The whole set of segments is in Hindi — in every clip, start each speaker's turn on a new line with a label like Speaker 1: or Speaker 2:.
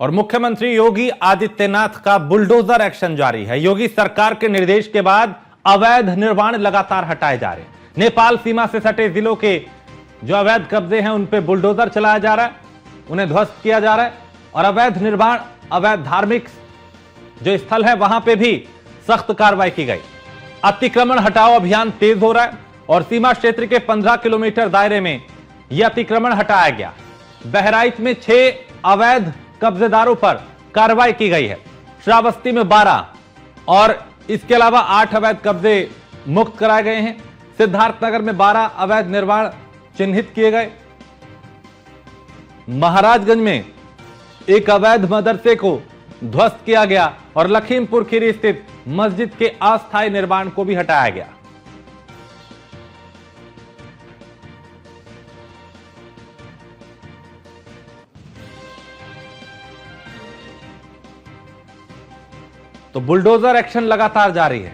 Speaker 1: और मुख्यमंत्री योगी आदित्यनाथ का बुलडोजर एक्शन जारी है। योगी सरकार के निर्देश के बाद अवैध निर्माण लगातार हटाए जा रहे हैं। नेपाल सीमा से सटे जिलों के जो अवैध कब्जे हैं उन पे बुलडोजर चलाया जा रहा है, उन्हें ध्वस्त किया जा रहा है और अवैध निर्माण, अवैध धार्मिक जो स्थल है वहां पे भी सख्त कार्रवाई की गई। अतिक्रमण हटाओ अभियान तेज हो रहा है और सीमा क्षेत्र के 15 किलोमीटर दायरे में यह अतिक्रमण हटाया गया। बहराइच में 6 अवैध कब्जेदारों पर कार्रवाई की गई है, श्रावस्ती में 12 और इसके अलावा 8 अवैध कब्जे मुक्त कराए गए हैं। सिद्धार्थनगर में 12 अवैध निर्माण चिन्हित किए गए। महाराजगंज में एक अवैध मदरसे को ध्वस्त किया गया और लखीमपुर खीरी स्थित मस्जिद के अस्थायी निर्माण को भी हटाया गया। तो बुलडोजर एक्शन लगातार जारी है।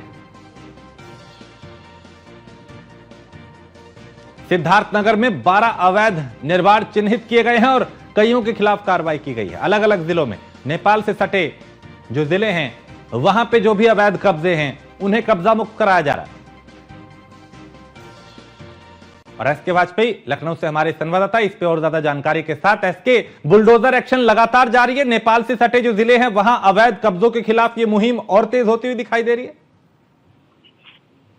Speaker 1: सिद्धार्थनगर में 12 अवैध निर्माण चिन्हित किए गए हैं और कईयों के खिलाफ कार्रवाई की गई है। अलग अलग जिलों में नेपाल से सटे जो जिले हैं वहां पे जो भी अवैध कब्जे हैं उन्हें कब्जा मुक्त कराया जा रहा है। और एसके वाजपेयी लखनऊ से हमारे संवाददाता इस पे और ज्यादा जानकारी के साथ। एसके, बुलडोजर एक्शन लगातार जारी है। नेपाल से सटे जो जिले हैं वहां अवैध कब्जों के खिलाफ ये मुहिम और तेज होती हुई दिखाई दे रही है।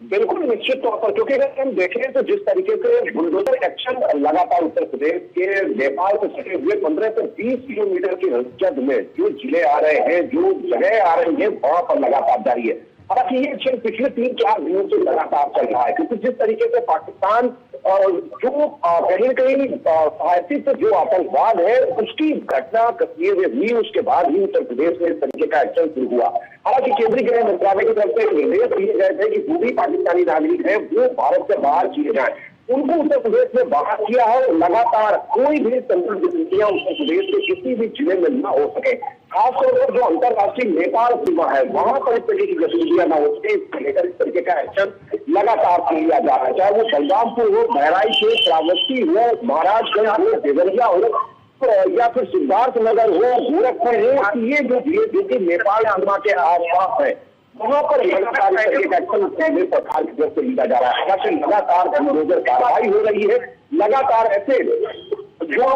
Speaker 2: बिल्कुल निश्चित तौर पर, क्योंकि अगर हम देखें तो जिस तरीके से बुलडोजर एक्शन लगातार उत्तर प्रदेश के नेपाल से सटे हुए 15 से 20 किलोमीटर की रजद में जो जिले आ रहे हैं, जो जगह आ रही है, वहां पर लगातार जारी है। हालांकि ये एक्शन पिछले 3-4 दिनों से लगातार चल रहा है, क्योंकि जिस तरीके से पाकिस्तान जो कहीं न कहीं सहायतित जो आतंकवाद है उसकी घटना तस्वीरें हुई, उसके बाद ही उत्तर प्रदेश में इस तरीके का एक्शन शुरू हुआ। हालांकि केंद्रीय गृह मंत्रालय की तरफ से निर्देश दिए गए थे कि जो भी पाकिस्तानी नागरिक है वो भारत से बाहर किए जाए, उनको उत्तर प्रदेश में बाहर किया है। लगातार कोई भी संदिग्ध गतिविधियां उत्तर प्रदेश के किसी भी जिले में न हो सके, खासतौर पर जो अंतर्राष्ट्रीय नेपाल सीमा है वहां पर इस तरीके की गतिविधियां न हो सके, इसको लेकर इस तरीके का एक्शन लगातार लिया जा रहा है। चाहे वो बलरामपुर हो, बहराइच हो, श्रावस्ती हो, महाराजगंज हो, देवरिया हो या फिर सिद्धार्थनगर हो, गोरखपुर हो, ये जो जिले नेपाल सीमा के आसपास है वहां पर लगातार एक्शन सरकार की तरफ से लिया जा रहा है। हालांकि लगातार बुलडोजर कार्रवाई हो रही है। लगातार ऐसे जो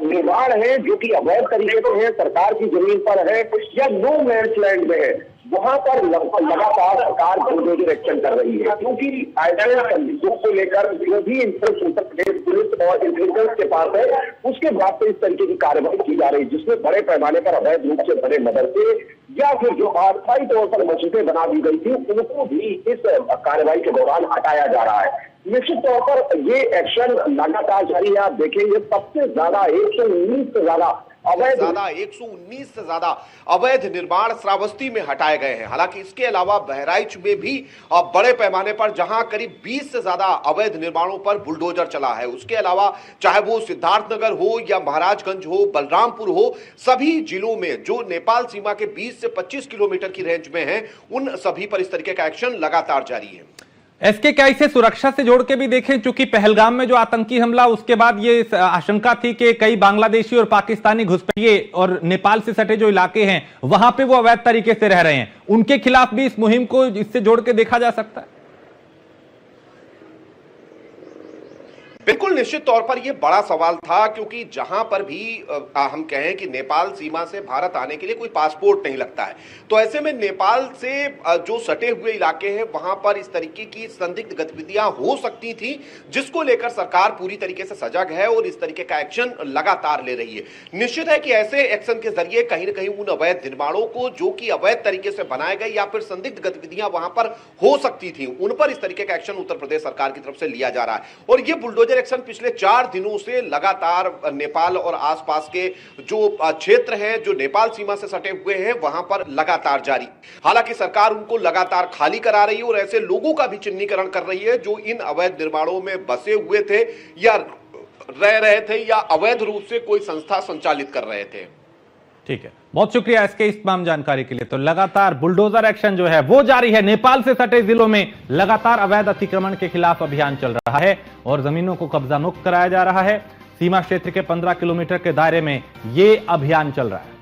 Speaker 2: निर्माण है जो कि अवैध तरीके से है, सरकार की जमीन पर है या नो मैंस लैंड में है, वहां पर लगातार सरकार बुलडोजर एक्शन कर रही है। क्योंकि ऐसे संदिग्धों को लेकर जो भी उत्तर प्रदेश पुलिस और इंटेलिजेंस के पास है उसके बाद से इस तरीके की कार्रवाई की जा रही है, जिसमें बड़े पैमाने पर अवैध रूप से बने मदरसे या फिर जो अस्थायी तौर पर मस्जिदें बना दी गई थी उनको भी इस कार्रवाई के दौरान हटाया जा रहा है। निश्चित तौर पर ये एक्शन लगातार जारी है। आप देखेंगे सबसे ज्यादा 119 से ज्यादा
Speaker 3: 119 से ज्यादा अवैध निर्माण श्रावस्ती में हटाए गए हैं। हालांकि इसके अलावा बहराइच में भी बड़े पैमाने पर जहां करीब 20 से ज्यादा अवैध निर्माणों पर बुलडोजर चला है। उसके अलावा चाहे वो सिद्धार्थनगर हो या महाराजगंज हो, बलरामपुर हो, सभी जिलों में जो नेपाल सीमा के 20 से 25 किलोमीटर की रेंज में है उन सभी पर इस तरीके का एक्शन लगातार जारी है।
Speaker 1: एसके, क्या इसे सुरक्षा से जोड़ के भी देखें, क्योंकि पहलगाम में जो आतंकी हमला उसके बाद ये आशंका थी कि कई बांग्लादेशी और पाकिस्तानी घुसपैठिए और नेपाल से सटे जो इलाके हैं वहां पे वो अवैध तरीके से रह रहे हैं, उनके खिलाफ भी इस मुहिम को इससे जोड़ के देखा जा सकता है।
Speaker 3: बिल्कुल निश्चित तौर पर यह बड़ा सवाल था, क्योंकि जहां पर भी हम कहें कि नेपाल सीमा से भारत आने के लिए कोई पासपोर्ट नहीं लगता है, तो ऐसे में नेपाल से जो सटे हुए इलाके हैं वहां पर इस तरीके की संदिग्ध गतिविधियां हो सकती थी, जिसको लेकर सरकार पूरी तरीके से सजग है और इस तरीके का एक्शन लगातार ले रही है। निश्चित है कि ऐसे एक्शन के जरिए कहीं ना कहीं उन अवैध निर्माणों को जो कि अवैध तरीके से बनाए गए या फिर संदिग्ध गतिविधियां वहां पर हो सकती थी, उन पर इस तरीके का एक्शन उत्तर प्रदेश सरकार की तरफ से लिया जा रहा है। और ये बुलडोजर एक्शन पिछले 4 दिनों से लगातार नेपाल और आसपास के जो क्षेत्र हैं जो नेपाल सीमा से सटे हुए हैं वहां पर लगातार जारी। हालांकि सरकार उनको लगातार खाली करा रही है और ऐसे लोगों का भी चिन्हीकरण कर रही है जो इन अवैध निर्माणों में बसे हुए थे या रह रहे थे या अवैध रूप से कोई संस्था संचालित कर रहे थे।
Speaker 1: ठीक है, बहुत शुक्रिया इसके इस तमाम जानकारी के लिए। तो लगातार बुलडोजर एक्शन जो है वो जारी है। नेपाल से सटे जिलों में लगातार अवैध अतिक्रमण के खिलाफ अभियान चल रहा है और जमीनों को कब्जा मुक्त कराया जा रहा है। सीमा क्षेत्र के 15 किलोमीटर के दायरे में ये अभियान चल रहा है।